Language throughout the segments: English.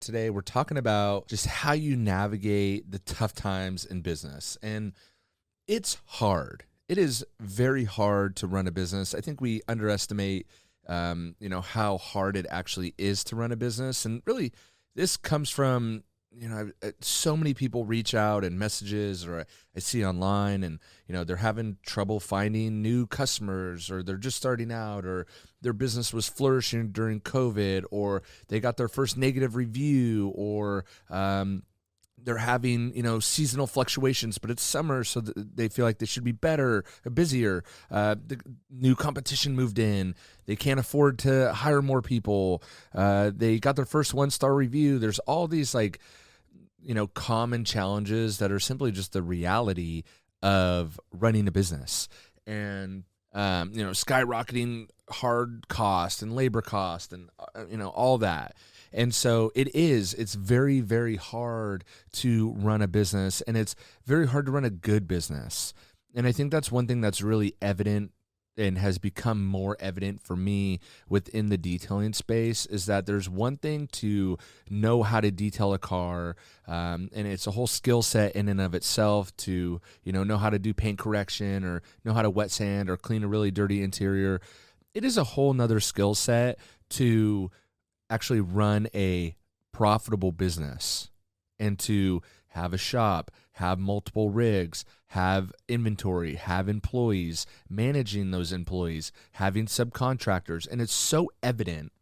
Today, we're talking about just how you navigate the tough times in business. And it's hard. It is very hard to run a business. I think we underestimate, how hard it actually is to run a business. And really, this comes from, so many people reach out and messages, or I see online, and, they're having trouble finding new customers, or they're just starting out, or their business was flourishing during COVID, or they got their first negative review, or they're having, seasonal fluctuations, but it's summer, so they feel like they should be better, busier. The new competition moved in. They can't afford to hire more people. They got their first one-star review. There's all these common challenges that are simply just the reality of running a business, and skyrocketing hard cost and labor cost, and all that. And so it's very, very hard to run a business, and it's very hard to run a good business. And I think that's one thing that's really evident and has become more evident for me within the detailing space, is that there's one thing to know how to detail a car, and it's a whole skill set in and of itself to, know how to do paint correction, or know how to wet sand, or clean a really dirty interior. It is a whole nother skill set to actually run a profitable business, and to have a shop, have multiple rigs, have inventory, have employees, managing those employees, having subcontractors. And it's so evident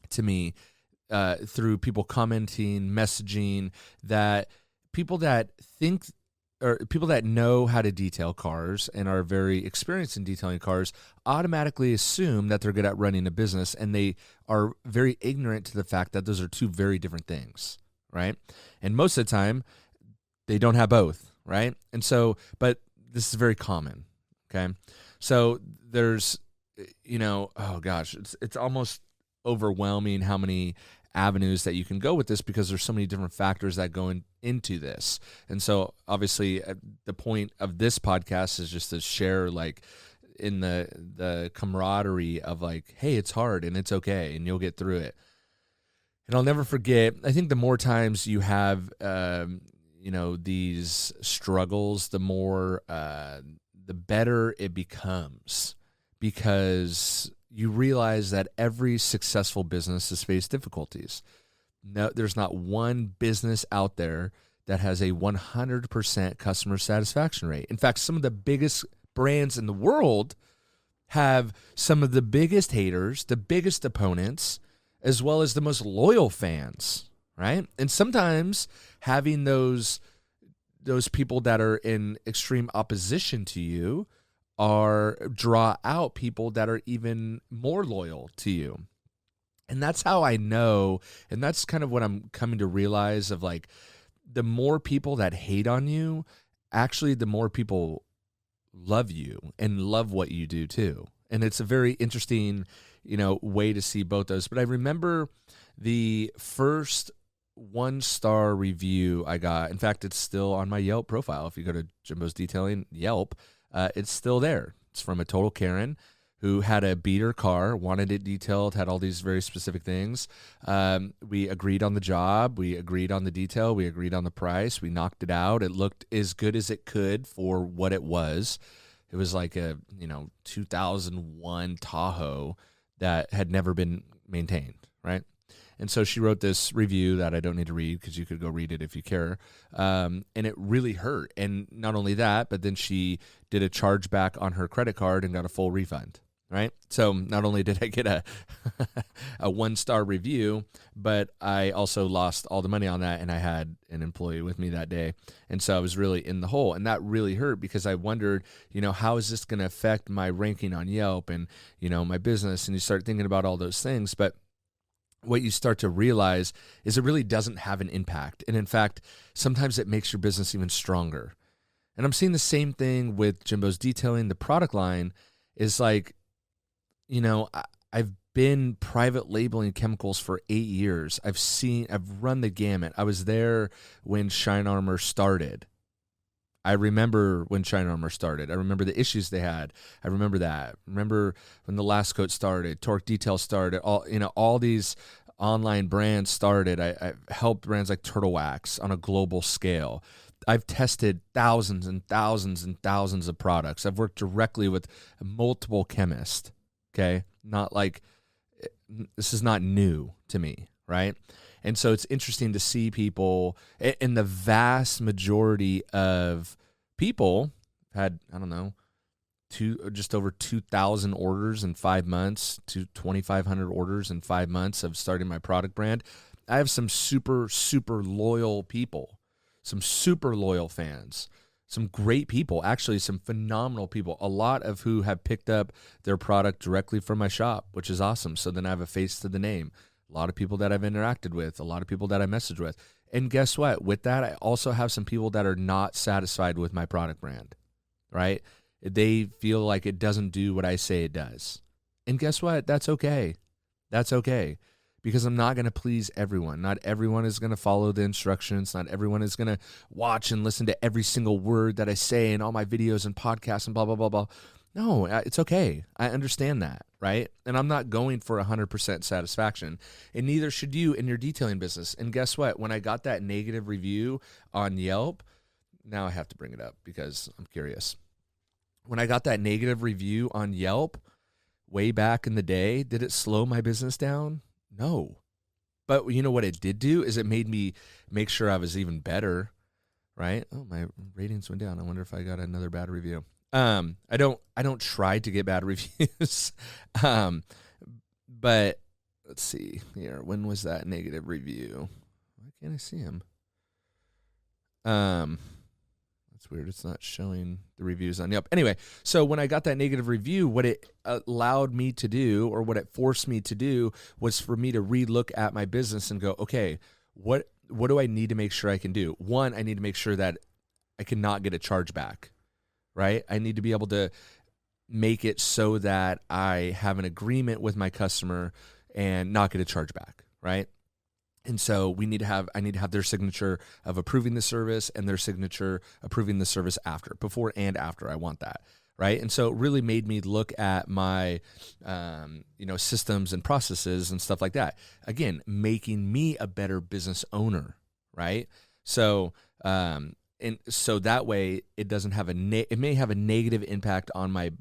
to me through people commenting, messaging, that people that think, or people that know how to detail cars and are very experienced in detailing cars, automatically assume that they're good at running a business, and they are very ignorant to the fact that those are two very different things, right? And most of the time, they don't have both, right? And so, but this is very common, okay? So there's, oh gosh, it's almost overwhelming how many avenues that you can go with this, because there's so many different factors that go into this. And so obviously the point of this podcast is just to share in the camaraderie of hey, it's hard and it's okay and you'll get through it. And I'll never forget, I think the more times you have, these struggles, the more, the better it becomes, because you realize that every successful business has faced difficulties. No, there's not one business out there that has a 100% customer satisfaction rate. In fact, some of the biggest brands in the world have some of the biggest haters, the biggest opponents, as well as the most loyal fans, right? And sometimes having those people that are in extreme opposition to you draw out people that are even more loyal to you. And that's how I know, and that's kind of what I'm coming to realize, of the more people that hate on you, actually the more people love you and love what you do too. And it's a very interesting, way to see both those. But I remember the first 1-star review I got. In fact, it's still on my Yelp profile. If you go to Jimbo's Detailing Yelp, it's still there. It's from a total Karen who had a beater car, wanted it detailed, had all these very specific things. We agreed on the job. We agreed on the detail. We agreed on the price. We knocked it out. It looked as good as it could for what it was. It was like a 2001 Tahoe that had never been maintained, right? And so she wrote this review that I don't need to read, because you could go read it if you care. And it really hurt. And not only that, but then she did a chargeback on her credit card and got a full refund, right? So not only did I get a 1-star review, but I also lost all the money on that, and I had an employee with me that day. And so I was really in the hole, and that really hurt, because I wondered, how is this going to affect my ranking on Yelp and, my business? And you start thinking about all those things. But what you start to realize is it really doesn't have an impact. And in fact, sometimes it makes your business even stronger. And I'm seeing the same thing with Jimbo's Detailing. The product line is I've been private labeling chemicals for 8 years. I've run the gamut. I was there when Shine Armor started. I remember when Shine Armor started. I remember the issues they had. I remember that. Remember when the Last Coat started, Torque Detail started, all these online brands started. I've helped brands like Turtle Wax on a global scale. I've tested thousands and thousands and thousands of products. I've worked directly with multiple chemists, okay? Not like, this is not new to me, right? And so it's interesting to see people, and the vast majority of people had, I don't know, just over 2,000 orders in 5 months, to 2,500 orders in 5 months of starting my product brand. I have some super, super loyal people, some super loyal fans, some great people, actually some phenomenal people, a lot of who have picked up their product directly from my shop, which is awesome. So then I have a face to the name. A lot of people that I've interacted with, a lot of people that I messaged with. And guess what? With that, I also have some people that are not satisfied with my product brand, right? They feel like it doesn't do what I say it does. And guess what? That's okay. That's okay. Because I'm not going to please everyone. Not everyone is going to follow the instructions. Not everyone is going to watch and listen to every single word that I say in all my videos and podcasts and blah, blah, blah, blah. No, it's okay. I understand that, right? And I'm not going for 100% satisfaction. And neither should you in your detailing business. And guess what? When I got that negative review on Yelp, now I have to bring it up because I'm curious. When I got that negative review on Yelp way back in the day, did it slow my business down? No. But you know what it did do is it made me make sure I was even better, right? Oh, my ratings went down. I wonder if I got another bad review. I don't try to get bad reviews. But let's see here. When was that negative review? Why can't I see him? That's weird. It's not showing the reviews on Yelp. Anyway, so when I got that negative review, what it allowed me to do, or what it forced me to do, was for me to relook at my business and go, okay, what do I need to make sure I can do? One, I need to make sure that I cannot get a chargeback, right? I need to be able to make it so that I have an agreement with my customer and not get a chargeback, right? And so I need to have their signature of approving the service and their signature approving the service after, before and after. I want that, right? And so it really made me look at my, systems and processes and stuff like that. Again, making me a better business owner, right? So, and so that way it doesn't have it may have a negative impact on my,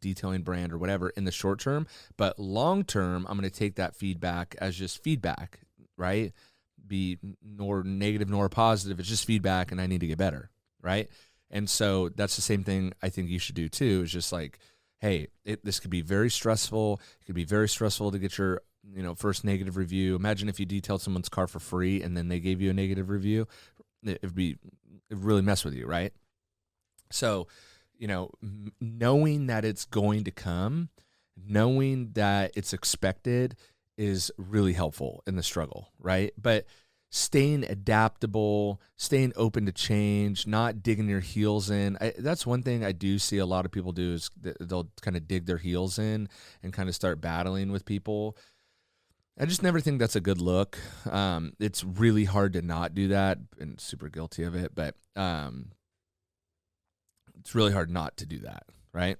detailing brand or whatever in the short term, but long term, I'm going to take that feedback as just feedback, right? Be nor negative nor positive. It's just feedback and I need to get better, right? And so that's the same thing I think you should do too, is just like, hey, this could be very stressful. It could be very stressful to get your, first negative review. Imagine if you detailed someone's car for free and then they gave you a negative review. It'd really mess with you, right? So, knowing that it's going to come, knowing that it's expected is really helpful in the struggle, right? But staying adaptable, staying open to change, not digging your heels in. That's one thing I do see a lot of people do, is they'll kind of dig their heels in and kind of start battling with people. I just never think that's a good look. It's really hard to not do that, and super guilty of it, but it's really hard not to do that, right?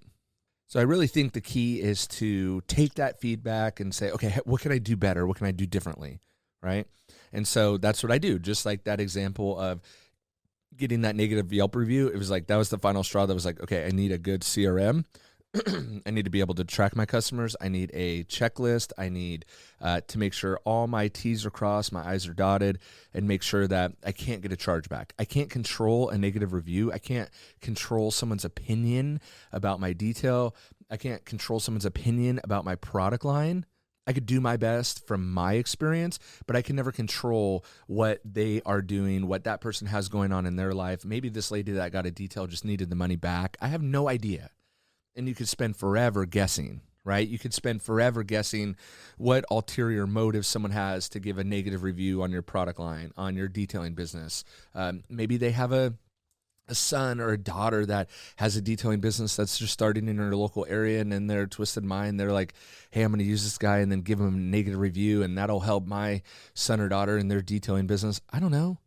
So I really think the key is to take that feedback and say, okay, what can I do better? What can I do differently, right? And so that's what I do. Just like that example of getting that negative Yelp review, it was like, that was the final straw that was like, okay, I need a good CRM. I need to be able to track my customers. I need a checklist. I need to make sure all my T's are crossed, my I's are dotted, and make sure that I can't get a chargeback. I can't control a negative review. I can't control someone's opinion about my detail. I can't control someone's opinion about my product line. I could do my best from my experience, but I can never control what they are doing, what that person has going on in their life. Maybe this lady that got a detail just needed the money back. I have no idea. And you could spend forever guessing, right? You could spend forever guessing what ulterior motive someone has to give a negative review on your product line, on your detailing business. Maybe they have a son or a daughter that has a detailing business that's just starting in their local area, and in their twisted mind, they're like, hey, I'm going to use this guy and then give him a negative review, and that'll help my son or daughter in their detailing business. I don't know.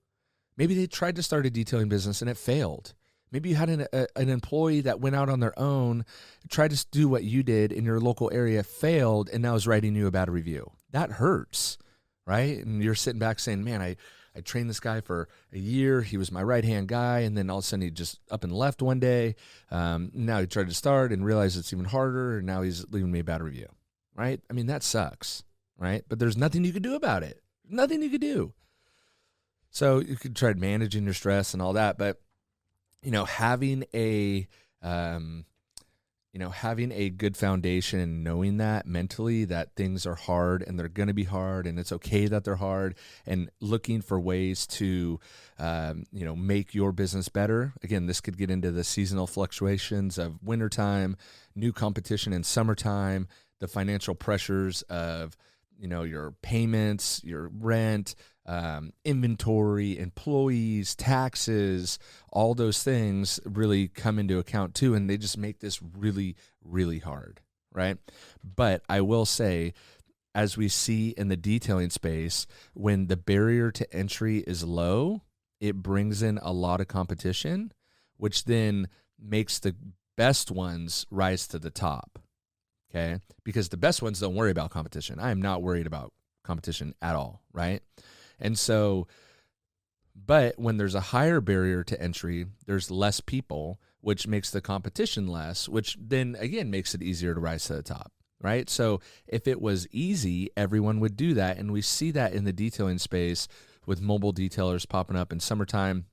Maybe they tried to start a detailing business and it failed. Maybe you had an employee that went out on their own, tried to do what you did in your local area, failed, and now is writing you a bad review. That hurts, right? And you're sitting back saying, man, I trained this guy for a year. He was my right-hand guy, and then all of a sudden he just up and left one day. Now he tried to start and realized it's even harder, and now he's leaving me a bad review, right? I mean, that sucks, right? But there's nothing you can do about it. Nothing you could do. So you could try managing your stress and all that, but having a good foundation and knowing that mentally that things are hard and they're going to be hard and it's okay that they're hard, and looking for ways to, make your business better. Again, this could get into the seasonal fluctuations of wintertime, new competition in summertime, the financial pressures of, your payments, your rent, inventory, employees, taxes, all those things really come into account too. And they just make this really, really hard, right? But I will say, as we see in the detailing space, when the barrier to entry is low, it brings in a lot of competition, which then makes the best ones rise to the top. Okay, because the best ones don't worry about competition. I am not worried about competition at all, right? And so, but when there's a higher barrier to entry, there's less people, which makes the competition less, which then again makes it easier to rise to the top, right? So if it was easy, everyone would do that. And we see that in the detailing space with mobile detailers popping up in summertime.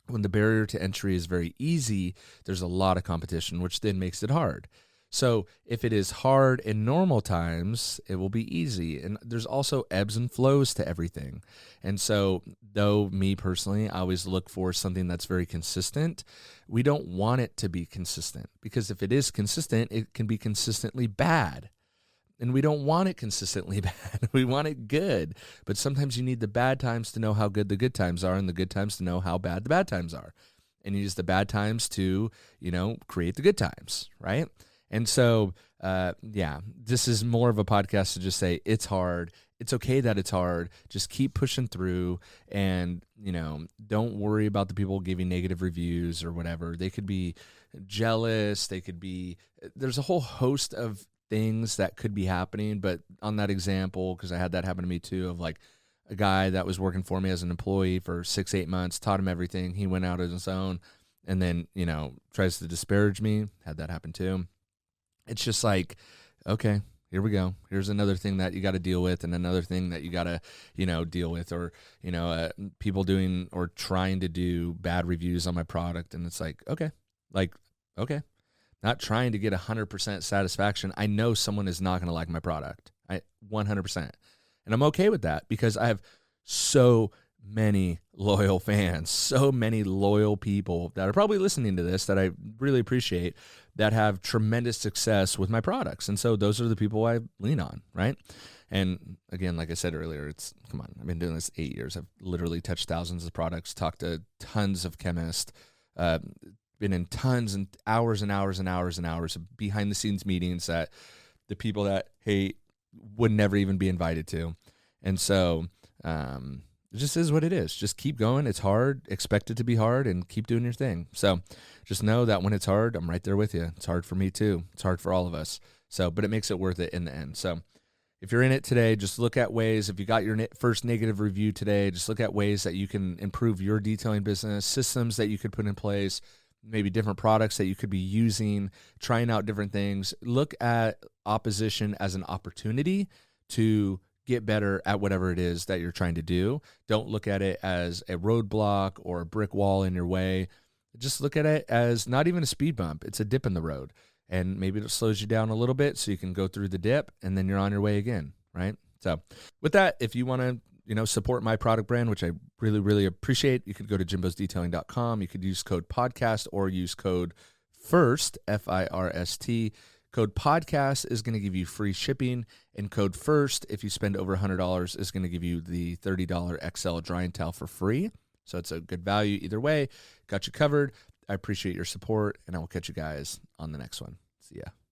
When the barrier to entry is very easy, there's a lot of competition, which then makes it hard. So if it is hard in normal times, it will be easy. And there's also ebbs and flows to everything. And so though me personally, I always look for something that's very consistent. We don't want it to be consistent, because if it is consistent, it can be consistently bad. And we don't want it consistently bad. We want it good. But sometimes you need the bad times to know how good the good times are, and the good times to know how bad the bad times are. And you use the bad times to, create the good times, right? And so, this is more of a podcast to just say it's hard. It's okay that it's hard. Just keep pushing through, and, don't worry about the people giving negative reviews or whatever. They could be jealous. There's a whole host of things that could be happening. But on that example, because I had that happen to me too, of like a guy that was working for me as an employee for 6-8 months, taught him everything. He went out on his own and then, tries to disparage me. Had that happen too. It's just like, okay, here we go. Here's another thing that you got to deal with, and another thing that you got to, deal with, or, people doing or trying to do bad reviews on my product. And it's like, okay, not trying to get 100% satisfaction. I know someone is not going to like my product. 100%. And I'm okay with that, because I have so many loyal fans, so many loyal people that are probably listening to this that I really appreciate, that have tremendous success with my products. And so those are the people I lean on, right? And again, like I said earlier, I've been doing this 8 years. I've literally touched thousands of products, talked to tons of chemists, been in tons and hours and hours and hours and hours of behind the scenes meetings that the people that hate would never even be invited to. And so, it just is what it is. Just keep going. It's hard. Expect it to be hard, and keep doing your thing. So just know that when it's hard, I'm right there with you. It's hard for me too. It's hard for all of us. So, but it makes it worth it in the end. So if you're in it today, just look at ways. If you got your first negative review today, just look at ways that you can improve your detailing business, systems that you could put in place, maybe different products that you could be using, trying out different things. Look at opposition as an opportunity to get better at whatever it is that you're trying to do. Don't look at it as a roadblock or a brick wall in your way. Just look at it as not even a speed bump. It's a dip in the road, and maybe it slows you down a little bit so you can go through the dip, and then you're on your way again, right? So with that, if you want to, support my product brand, which I really, really appreciate, you could go to jimbosdetailing.com. You could use code podcast or use code FIRST, FIRST. Code podcast is going to give you free shipping, and code FIRST, if you spend over $100, is going to give you the $30 XL drying towel for free. So it's a good value either way. Got you covered. I appreciate your support, and I will catch you guys on the next one. See ya.